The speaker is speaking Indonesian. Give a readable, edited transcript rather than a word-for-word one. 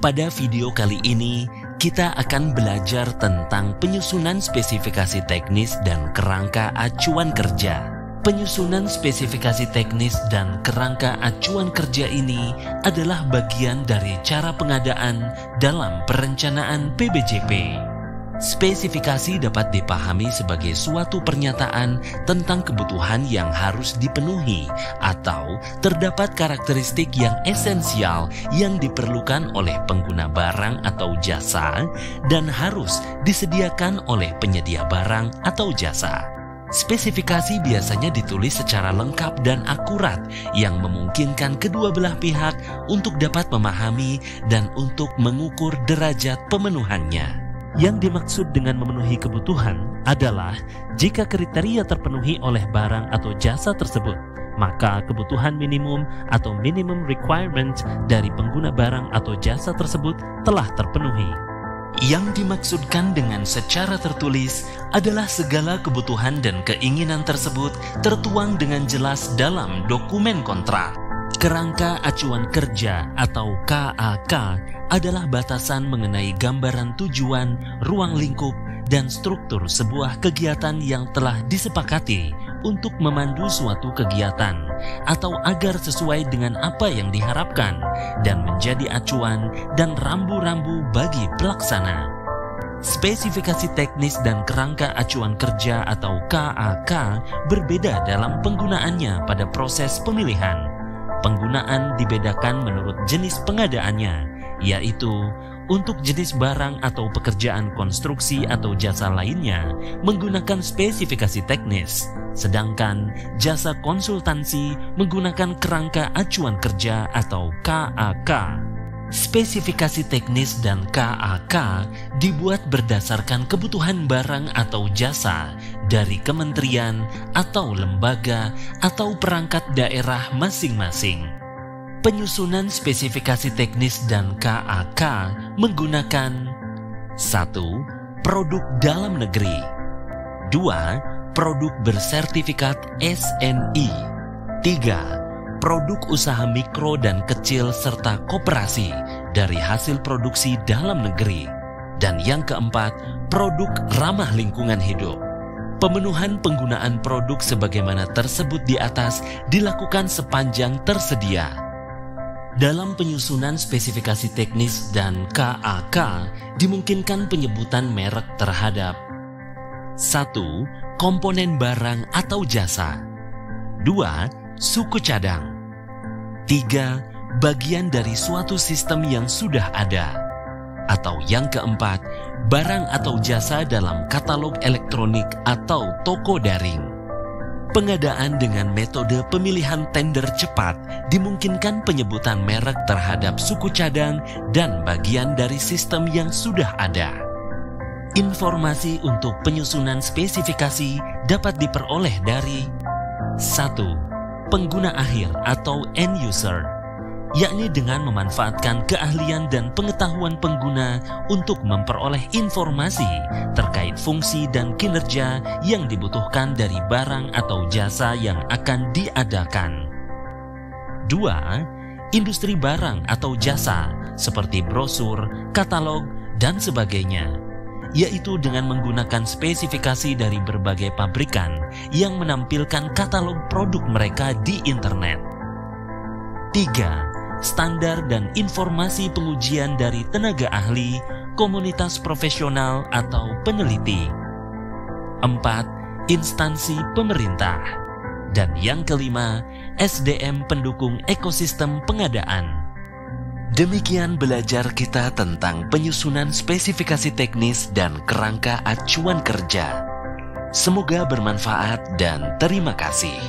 Pada video kali ini, kita akan belajar tentang penyusunan spesifikasi teknis dan kerangka acuan kerja. Penyusunan spesifikasi teknis dan kerangka acuan kerja ini adalah bagian dari cara pengadaan dalam perencanaan PBJP. Spesifikasi dapat dipahami sebagai suatu pernyataan tentang kebutuhan yang harus dipenuhi atau terdapat karakteristik yang esensial yang diperlukan oleh pengguna barang atau jasa dan harus disediakan oleh penyedia barang atau jasa. Spesifikasi biasanya ditulis secara lengkap dan akurat yang memungkinkan kedua belah pihak untuk dapat memahami dan untuk mengukur derajat pemenuhannya. Yang dimaksud dengan memenuhi kebutuhan adalah jika kriteria terpenuhi oleh barang atau jasa tersebut, maka kebutuhan minimum atau minimum requirement dari pengguna barang atau jasa tersebut telah terpenuhi. Yang dimaksudkan dengan secara tertulis adalah segala kebutuhan dan keinginan tersebut tertuang dengan jelas dalam dokumen kontrak. Kerangka acuan kerja atau KAK adalah batasan mengenai gambaran tujuan, ruang lingkup, dan struktur sebuah kegiatan yang telah disepakati untuk memandu suatu kegiatan atau agar sesuai dengan apa yang diharapkan dan menjadi acuan dan rambu-rambu bagi pelaksana. Spesifikasi teknis dan kerangka acuan kerja atau KAK berbeda dalam penggunaannya pada proses pemilihan. Penggunaan dibedakan menurut jenis pengadaannya, yaitu untuk jenis barang atau pekerjaan konstruksi atau jasa lainnya menggunakan spesifikasi teknis, sedangkan jasa konsultansi menggunakan kerangka acuan kerja atau KAK. Spesifikasi teknis dan KAK dibuat berdasarkan kebutuhan barang atau jasa dari kementerian atau lembaga atau perangkat daerah masing-masing. Penyusunan spesifikasi teknis dan KAK menggunakan 1. Produk dalam negeri, 2. Produk bersertifikat SNI, 3. Produk usaha mikro dan kecil serta koperasi dari hasil produksi dalam negeri, dan yang keempat, produk ramah lingkungan hidup. Pemenuhan penggunaan produk sebagaimana tersebut di atas dilakukan sepanjang tersedia. Dalam penyusunan spesifikasi teknis dan KAK dimungkinkan penyebutan merek terhadap 1. Komponen barang atau jasa, 2. Suku cadang, 3. Bagian dari suatu sistem yang sudah ada, atau yang keempat, barang atau jasa dalam katalog elektronik atau toko daring. Pengadaan dengan metode pemilihan tender cepat dimungkinkan penyebutan merek terhadap suku cadang dan bagian dari sistem yang sudah ada. Informasi untuk penyusunan spesifikasi dapat diperoleh dari 1. Pengguna akhir atau end user, yakni dengan memanfaatkan keahlian dan pengetahuan pengguna untuk memperoleh informasi terkait fungsi dan kinerja yang dibutuhkan dari barang atau jasa yang akan diadakan. 2. Industri barang atau jasa seperti brosur, katalog, dan sebagainya, yaitu dengan menggunakan spesifikasi dari berbagai pabrikan yang menampilkan katalog produk mereka di internet. 3. Standar dan informasi pengujian dari tenaga ahli, komunitas profesional atau peneliti. 4. Instansi pemerintah. Dan yang kelima, SDM pendukung ekosistem pengadaan. Demikian belajar kita tentang penyusunan spesifikasi teknis dan kerangka acuan kerja. Semoga bermanfaat dan terima kasih.